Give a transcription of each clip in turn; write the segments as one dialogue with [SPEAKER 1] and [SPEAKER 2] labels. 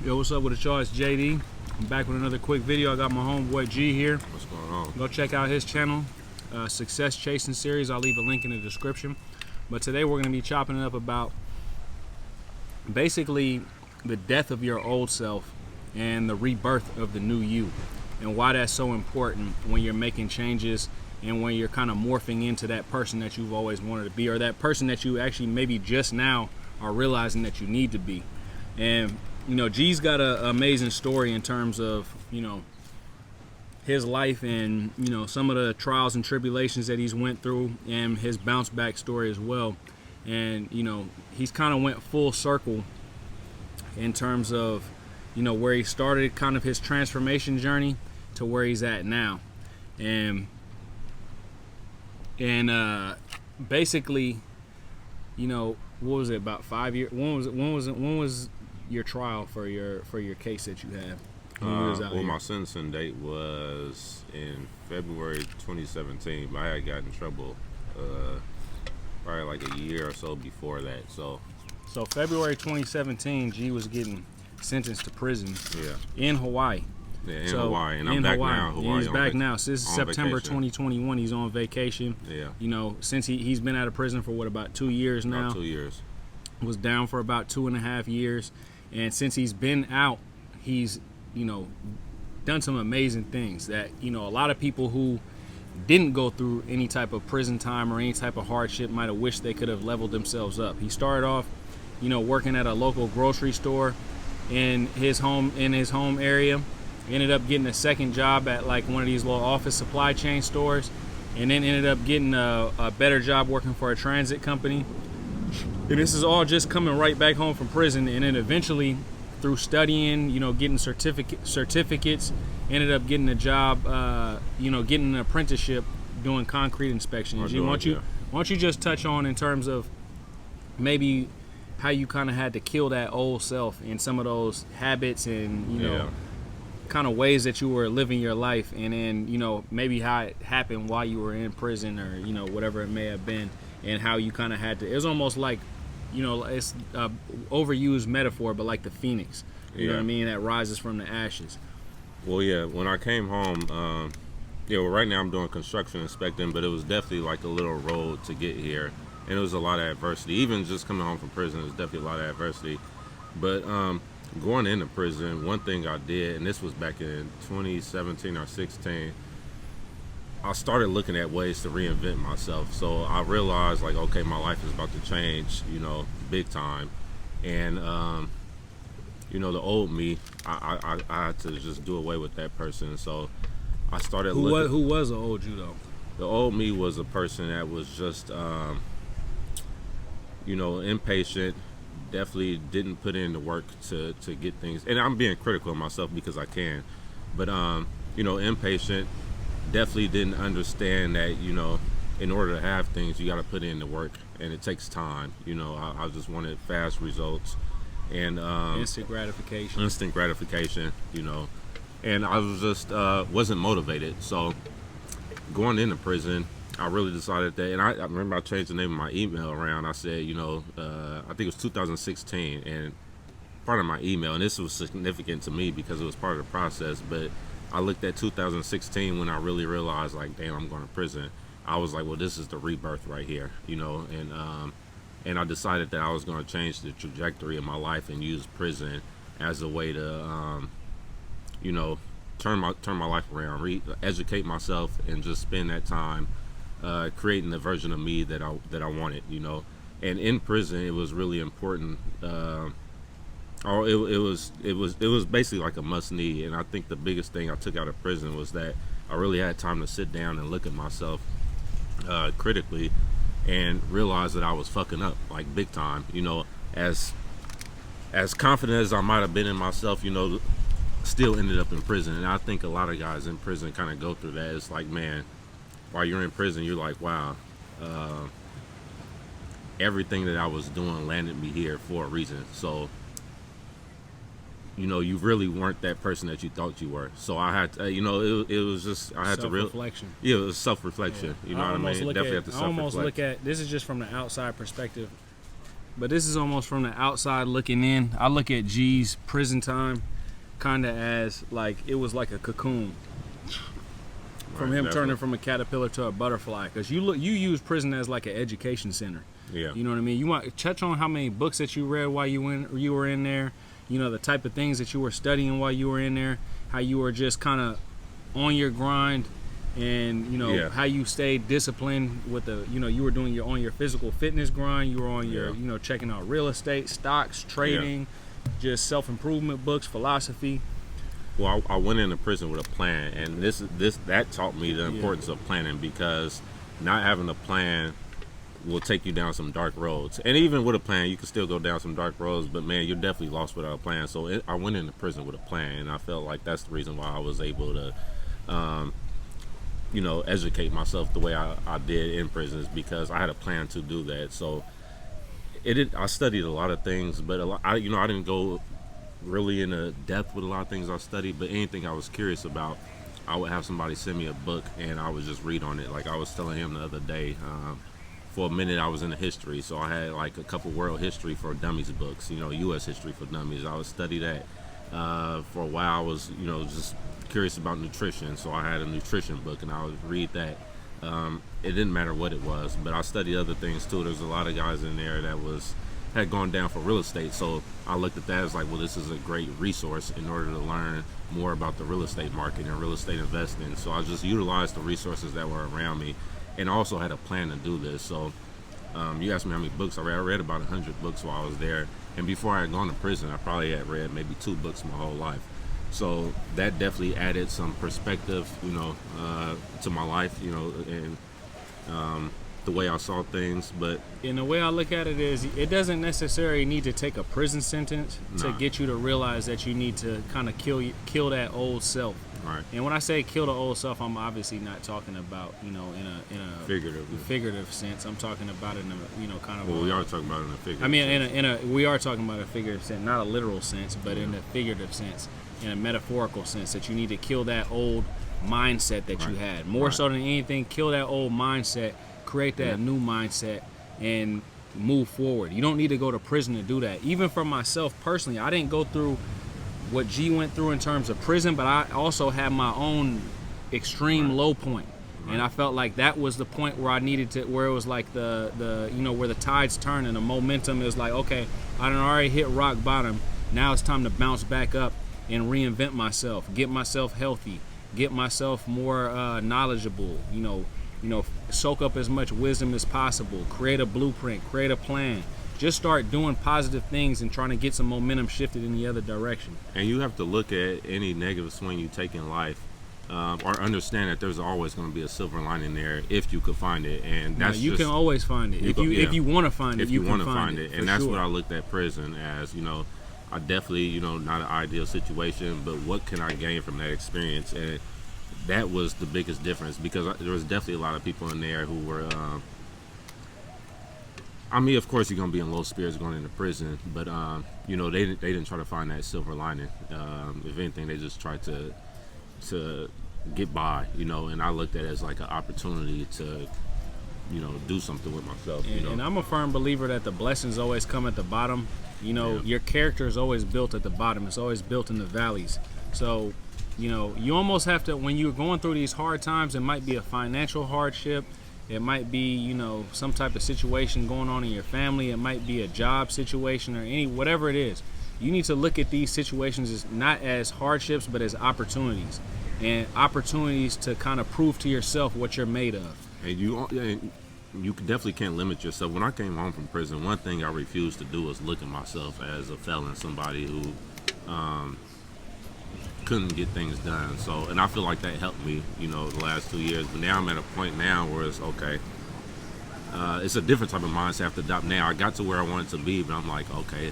[SPEAKER 1] Yo, what's up with it, y'all? It's JD. I'm back with another quick video. I got my homeboy G here.
[SPEAKER 2] What's going on?
[SPEAKER 1] Go check out his channel, Success Chasing Series. I'll leave a link in the description. But today we're going to be chopping it up about basically the death of your old self and the rebirth of the new you, and why that's so important when you're making changes and when you're kind of morphing into that person that you've always wanted to be, or that person that you actually maybe just now are realizing that you need to be. And you know, G's got an amazing story in terms of, you know, his life and, you know, some of the trials and tribulations that he's went through, and his bounce back story as well. And, you know, he's kind of went full circle in terms of, you know, where he started, kind of his transformation journey to where he's at now. And basically, you know, what was it, about 5 years? When was your trial for your case that you had?
[SPEAKER 2] Well, my sentencing date was in February 2017, but I had gotten in trouble probably like a year or so before that. So
[SPEAKER 1] February 2017, G was getting sentenced to prison.
[SPEAKER 2] Yeah.
[SPEAKER 1] In Hawaii.
[SPEAKER 2] Yeah, in Hawaii, and I'm back now. Hawaii,
[SPEAKER 1] yeah, he's back now. Since September
[SPEAKER 2] vacation.
[SPEAKER 1] 2021, he's on vacation.
[SPEAKER 2] Yeah.
[SPEAKER 1] You know, since he's been out of prison for what, about 2 years now?
[SPEAKER 2] About 2 years.
[SPEAKER 1] Was down for about 2.5 years. And since he's been out, he's, you know, done some amazing things that, you know, a lot of people who didn't go through any type of prison time or any type of hardship might have wished they could have leveled themselves up. He started off, you know, working at a local grocery store in his home area. Ended up getting a second job at like one of these little office supply chain stores, and then ended up getting a better job working for a transit company. And this is all just coming right back home from prison, and then eventually through studying, you know, getting certificates, ended up getting a job, you know, getting an apprenticeship doing concrete inspections. Why don't you just touch on in terms of maybe how you kind of had to kill that old self and some of those habits and, you know, kind of ways that you were living your life, and then, you know, maybe how it happened while you were in prison, or, you know, whatever it may have been, and how you kind of had to, it was almost like, you know, it's a overused metaphor, but like the phoenix, you know what I mean, that rises from the ashes.
[SPEAKER 2] Well, yeah, when I came home, yeah, well, right now I'm doing construction inspecting, but it was definitely like a little road to get here, and it was a lot of adversity. Even just coming home from prison, it was definitely a lot of adversity. But going into prison, one thing I did, and this was back in 2017 or 16, I started looking at ways to reinvent myself. So I realized, like, okay, my life is about to change, you know, big time. And, you know, the old me, I had to just do away with that person. So I started looking.
[SPEAKER 1] Who was the old you, though?
[SPEAKER 2] The old me was a person that was just, you know, impatient, definitely didn't put in the work to get things. And I'm being critical of myself because I can. But, you know, impatient, definitely didn't understand that, you know, in order to have things, you got to put in the work, and it takes time. You know, I just wanted fast results and instant gratification, you know, and I was just wasn't motivated. So going into prison, I really decided that, and I remember I changed the name of my email around. I said, you know, I think it was 2016, and part of my email, and this was significant to me because it was part of the process, but I looked at 2016 when I really realized, like, damn, I'm going to prison. I was like, well, this is the rebirth right here, you know, and I decided that I was going to change the trajectory of my life and use prison as a way to, you know, turn my life around, educate myself, and just spend that time creating the version of me that I wanted, you know. And in prison, it was really important. It was basically like a must need. And I think the biggest thing I took out of prison was that I really had time to sit down and look at myself critically and realize that I was fucking up, like, big time. You know, as confident as I might have been in myself, you know, still ended up in prison. And I think a lot of guys in prison kind of go through that. It's like, man, while you're in prison, you're like, wow, everything that I was doing landed me here for a reason. So, you know, you really weren't that person that you thought you were. So I had to, you know, it was just, I had to
[SPEAKER 1] self-reflection.
[SPEAKER 2] Yeah, it was self-reflection. Yeah. You know what I mean?
[SPEAKER 1] Definitely have to self-reflect. I almost look at, this is just from the outside perspective. but this is almost from the outside looking in. I look at G's prison time kind of as like it was like a cocoon from him turning from a caterpillar to a butterfly. Because you use prison as like an education center.
[SPEAKER 2] Yeah.
[SPEAKER 1] You know what I mean? You might touch on how many books that you read while you were in there. You know, the type of things that you were studying while you were in there. How you were just kind of on your grind. And you know how you stayed disciplined with the, you know, you were doing your physical fitness grind. You were on your, you know, checking out real estate, stocks, trading, just self-improvement books, philosophy.
[SPEAKER 2] Well, I went into prison with a plan, and that taught me the importance of planning, because not having a plan will take you down some dark roads. And even with a plan, you can still go down some dark roads, but man, you're definitely lost without a plan. So I went into prison with a plan, and I felt like that's the reason why I was able to you know, educate myself the way I did in prisons, because I had a plan to do that. So I studied a lot of things, but I didn't go really into depth with a lot of things I studied, but anything I was curious about, I would have somebody send me a book and I would just read on it. Like I was telling him the other day, for a minute I was into history, so I had like a couple world history for dummies books, you know, U.S. history for dummies. I would study that. For a while I was, you know, just curious about nutrition, so I had a nutrition book and I would read that. It didn't matter what it was, but I studied other things too. There's a lot of guys in there that had gone down for real estate, so I looked at that as like, well, this is a great resource in order to learn more about the real estate market and real estate investing. So I just utilized the resources that were around me, and also had a plan to do this. So you asked me how many books I read. I read about 100 books while I was there, and before I had gone to prison, I probably had read maybe 2 books my whole life. So that definitely added some perspective, you know, to my life, you know, and the way I saw things. But
[SPEAKER 1] and the way I look at it is, it doesn't necessarily need to take a prison sentence to get you to realize that you need to kind of kill that old self.
[SPEAKER 2] Right.
[SPEAKER 1] And when I say kill the old self, I'm obviously not talking about, you know, in a figurative sense. I'm talking about it in a, you know, kind of.
[SPEAKER 2] Well, we are talking about it in a figurative.
[SPEAKER 1] I mean, we are talking about a figurative sense, not a literal sense, but in a figurative sense, in a metaphorical sense, that you need to kill that old mindset that you had. More so than anything, kill that old mindset, create that new mindset, and move forward. You don't need to go to prison to do that. Even for myself personally, I didn't go through what G went through in terms of prison, but I also had my own extreme low point. And I felt like that was the point where I needed to, where it was like the you know, where the tides turn and the momentum is like, okay, I done already hit rock bottom. Now it's time to bounce back up and reinvent myself, get myself healthy, get myself more knowledgeable, you know, soak up as much wisdom as possible, create a blueprint, create a plan. Just start doing positive things and trying to get some momentum shifted in the other direction.
[SPEAKER 2] And you have to look at any negative swing you take in life, or understand that there's always going to be a silver lining there if you could find it. And that's
[SPEAKER 1] you can always find it if you want to find it.
[SPEAKER 2] If you want to find it, and that's
[SPEAKER 1] sure.
[SPEAKER 2] what I looked at prison as. You know, I definitely, you know, not an ideal situation, but what can I gain from that experience? And that was the biggest difference, because there was definitely a lot of people in there who were. I mean, of course, you're gonna be in low spirits going into prison, but you know, they didn't try to find that silver lining. If anything, they just tried to get by, you know. And I looked at it as like an opportunity to, you know, do something with myself. You know?
[SPEAKER 1] And I'm a firm believer that the blessings always come at the bottom. You know, your character is always built at the bottom. It's always built in the valleys. So, you know, you almost have to, when you're going through these hard times, it might be a financial hardship. It might be, you know, some type of situation going on in your family. It might be a job situation or whatever it is. You need to look at these situations as not as hardships, but as opportunities, and opportunities to kind of prove to yourself what you're made of.
[SPEAKER 2] And you definitely can't limit yourself. When I came home from prison, one thing I refused to do was look at myself as a felon, somebody who couldn't get things done. So, and I feel like that helped me, you know, the last 2 years. But now I'm at a point now where it's okay. It's a different type of mindset I have to adopt now. I got to where I wanted to be, but I'm like, okay,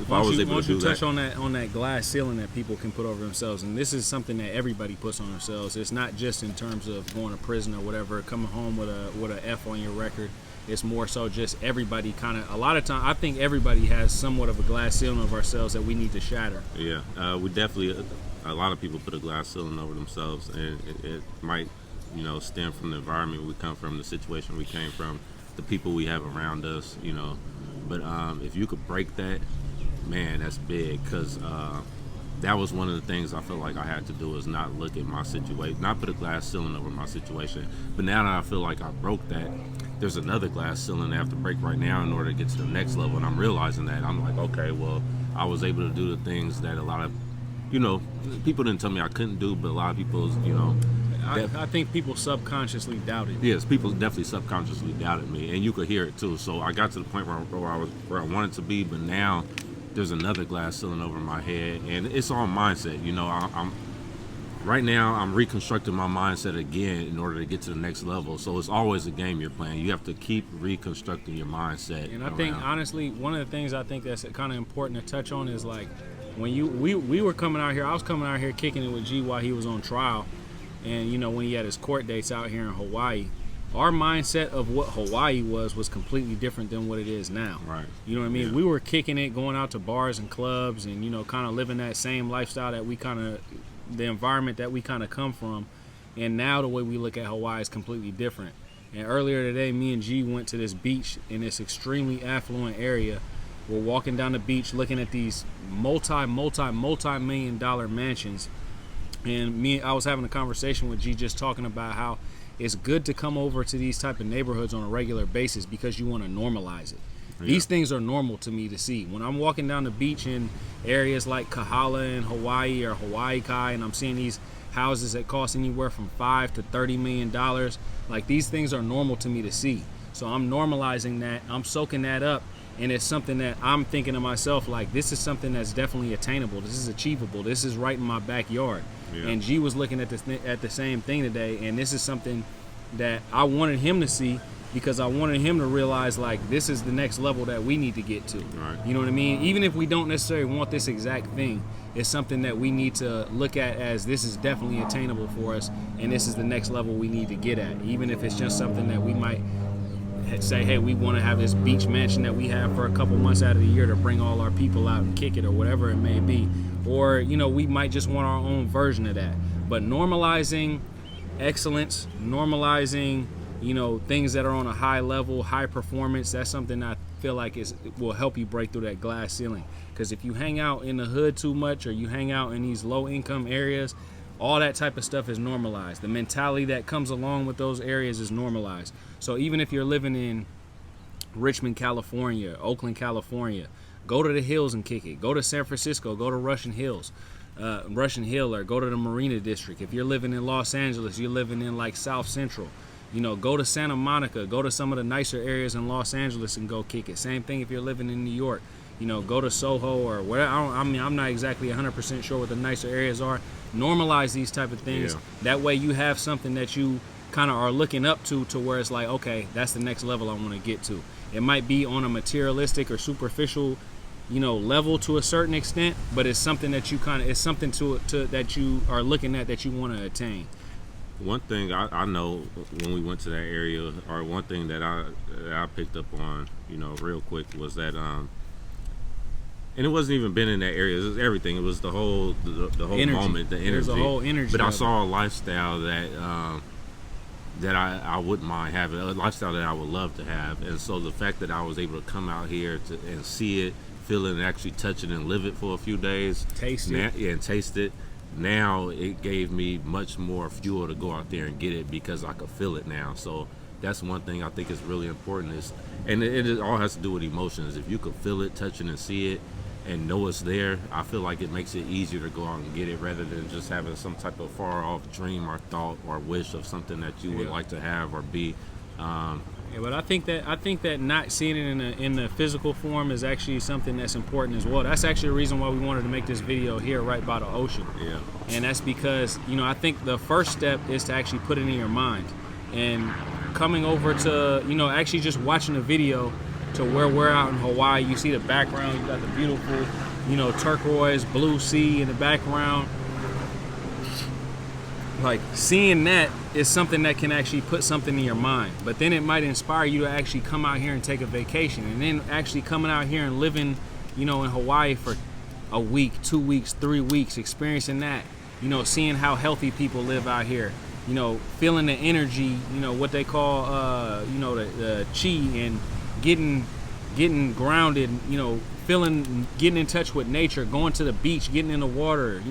[SPEAKER 2] if I was able to do that.
[SPEAKER 1] Touch on that glass ceiling that people can put over themselves, and this is something that everybody puts on themselves. It's not just in terms of going to prison or whatever, coming home with a F on your record. It's more so just everybody kind of, a lot of time, I think everybody has somewhat of a glass ceiling of ourselves that we need to shatter.
[SPEAKER 2] Yeah, we definitely, a lot of people put a glass ceiling over themselves, and it might, you know, stem from the environment we come from, the situation we came from, the people we have around us, you know. But if you could break that, man, that's big, because that was one of the things I feel like I had to do, is not look at my situation, not put a glass ceiling over my situation. But now that I feel like I broke that, there's another glass ceiling I have to break right now in order to get to the next level. And I'm realizing that. I'm like, okay, well, I was able to do the things that a lot of, people didn't tell me I couldn't do, but a lot of people,
[SPEAKER 1] I think people subconsciously doubted.
[SPEAKER 2] Yes, people definitely subconsciously doubted me, and you could hear it too. So I got to the point where I wanted to be, but now there's another glass ceiling over my head, and it's all mindset. I'm right now I'm reconstructing my mindset again in order to get to the next level. So it's always a game you're playing. You have to keep reconstructing your mindset.
[SPEAKER 1] And I think honestly, one of the things I think that's kind of important to touch on is like when we were coming out here, I was coming out here kicking it with G while he was on trial, and when he had his court dates out here in Hawaii. Our mindset of what Hawaii was completely different than what it is now.
[SPEAKER 2] Right.
[SPEAKER 1] You know what I mean?
[SPEAKER 2] Yeah.
[SPEAKER 1] We were kicking it, going out to bars and clubs, and kind of living that same lifestyle that the environment that we kind of come from. And now the way we look at Hawaii is completely different. And earlier today, me and G went to this beach in this extremely affluent area. We're walking down the beach, looking at these multi-million dollar mansions. And I was having a conversation with G, just talking about how it's good to come over to these type of neighborhoods on a regular basis because you want to normalize it. Yeah. These things are normal to me to see. When I'm walking down the beach in areas like Kahala in Hawaii or Hawaii Kai, and I'm seeing these houses that cost anywhere from $5 to $30 million, like these things are normal to me to see. So I'm normalizing that. I'm soaking that up. And it's something that I'm thinking to myself, like, this is something that's definitely attainable. This is achievable. This is right in my backyard. Yeah. And G was looking at the same thing today, and this is something that I wanted him to see because I wanted him to realize, like, this is the next level that we need to get to.
[SPEAKER 2] Right.
[SPEAKER 1] You know what I mean? Even if we don't necessarily want this exact thing, it's something that we need to look at as this is definitely attainable for us, and this is the next level we need to get at. Even if it's just something that we might say, hey, we want to have this beach mansion that we have for a couple months out of the year to bring all our people out and kick it, or whatever it may be. Or, we might just want our own version of that. But normalizing excellence, normalizing, things that are on a high level, high performance, that's something I feel like will help you break through that glass ceiling. Because if you hang out in the hood too much, or you hang out in these low income areas, all that type of stuff is normalized. The mentality that comes along with those areas is normalized. So even if you're living in Richmond, California, Oakland, California, go to the hills and kick it. Go to San Francisco, go to Russian Hill, or go to the Marina District. If you're living in Los Angeles, you're living in like South Central, go to Santa Monica, go to some of the nicer areas in Los Angeles and go kick it. Same thing if you're living in New York, go to Soho or whatever. I'm not exactly 100% sure what the nicer areas are. Normalize these type of things. Yeah. That way you have something that you kind of are looking up to where it's like, okay, that's the next level I want to get to. It might be on a materialistic or superficial, level to a certain extent, but it's something that it's something to that you are looking at that you want to attain.
[SPEAKER 2] One thing I know when we went to that area, or one thing that I picked up on, real quick, was that and it wasn't even been in that area. It was everything. It was the whole energy. Moment, the energy. There's
[SPEAKER 1] a whole energy.
[SPEAKER 2] But I saw a lifestyle that I wouldn't mind having, a lifestyle that I would love to have. And so the fact that I was able to come out here and see it, feel it, and actually touch it and live it for a few days,
[SPEAKER 1] taste it.
[SPEAKER 2] Now it gave me much more fuel to go out there and get it because I could feel it now. So that's one thing I think is really important. And it all has to do with emotions. If you could feel it, touch it, and see it, and know it's there, I feel like it makes it easier to go out and get it rather than just having some type of far off dream or thought or wish of something that you would like to have or be.
[SPEAKER 1] But I think that not seeing it in the physical form is actually something that's important as well. That's actually the reason why we wanted to make this video here right by the ocean.
[SPEAKER 2] Yeah.
[SPEAKER 1] And that's because, I think the first step is to actually put it in your mind. And coming over to, actually just watching the video to where we're out in Hawaii, you see the background, you got the beautiful, turquoise blue sea in the background. Like, seeing that is something that can actually put something in your mind. But then it might inspire you to actually come out here and take a vacation. And then actually coming out here and living, in Hawaii for a week, 2 weeks, 3 weeks, experiencing that, seeing how healthy people live out here, feeling the energy, what they call, the chi, and getting getting grounded, getting in touch with nature, going to the beach, getting in the water,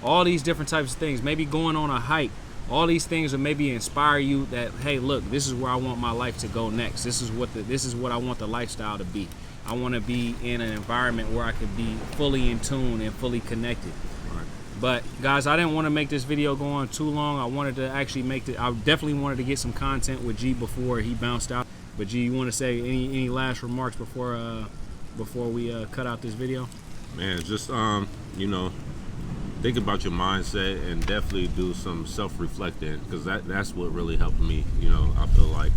[SPEAKER 1] all these different types of things, maybe going on a hike. All these things will maybe inspire you that, hey, look, this is where I want my life to go next. This is what I want the lifestyle to be. I want to be in an environment where I can be fully in tune and fully connected.
[SPEAKER 2] Right.
[SPEAKER 1] But guys, I didn't want to make this video go on too long. I wanted to actually I definitely wanted to get some content with G before he bounced out. But G, you want to say any last remarks before we cut out this video?
[SPEAKER 2] Man, just think about your mindset and definitely do some self-reflecting, because that's what really helped me. I feel like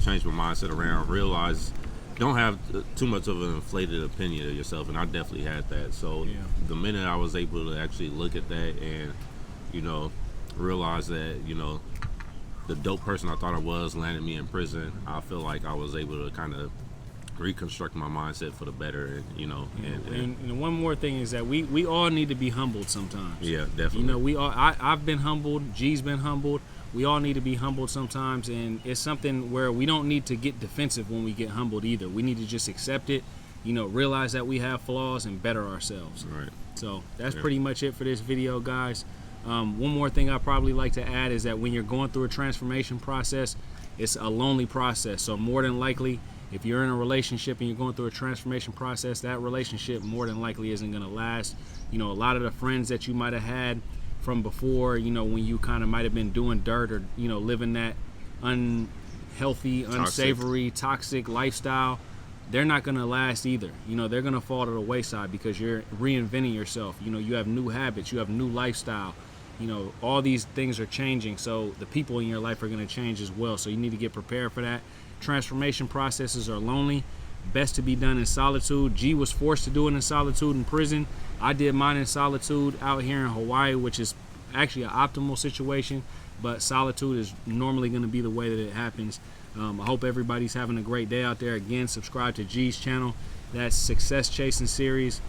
[SPEAKER 2] change my mindset around, realize don't have too much of an inflated opinion of yourself, and I definitely had that. So the minute I was able to actually look at that and realize that the dope person I thought I was landed me in prison, I feel like I was able to kind of reconstruct my mindset for the better. And
[SPEAKER 1] one more thing is that we all need to be humbled sometimes.
[SPEAKER 2] Yeah, definitely.
[SPEAKER 1] I've been humbled, G's been humbled. We all need to be humbled sometimes, and it's something where we don't need to get defensive when we get humbled either. We need to just accept it, realize that we have flaws and better ourselves.
[SPEAKER 2] Right.
[SPEAKER 1] So that's pretty much it for this video, guys. One more thing I probably like to add is that when you're going through a transformation process, it's a lonely process. So more than likely, if you're in a relationship and you're going through a transformation process, that relationship more than likely isn't going to last. A lot of the friends that you might have had from before, when you kind of might have been doing dirt or, living that unhealthy, unsavory, toxic lifestyle, they're not going to last either. They're going to fall to the wayside because you're reinventing yourself. You have new habits, you have new lifestyle. All these things are changing, so the people in your life are going to change as well. So you need to get prepared for that. Transformation processes are lonely. Best to be done in solitude. G was forced to do it in solitude in prison. I did mine in solitude out here in Hawaii, which is actually an optimal situation, but solitude is normally going to be the way that it happens. I hope everybody's having a great day out there. Again, subscribe to G's channel. That's Success Chasing Series.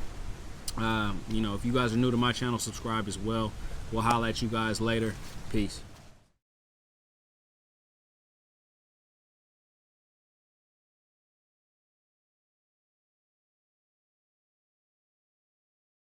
[SPEAKER 1] If you guys are new to my channel, subscribe as well. We'll holler at you guys later. Peace.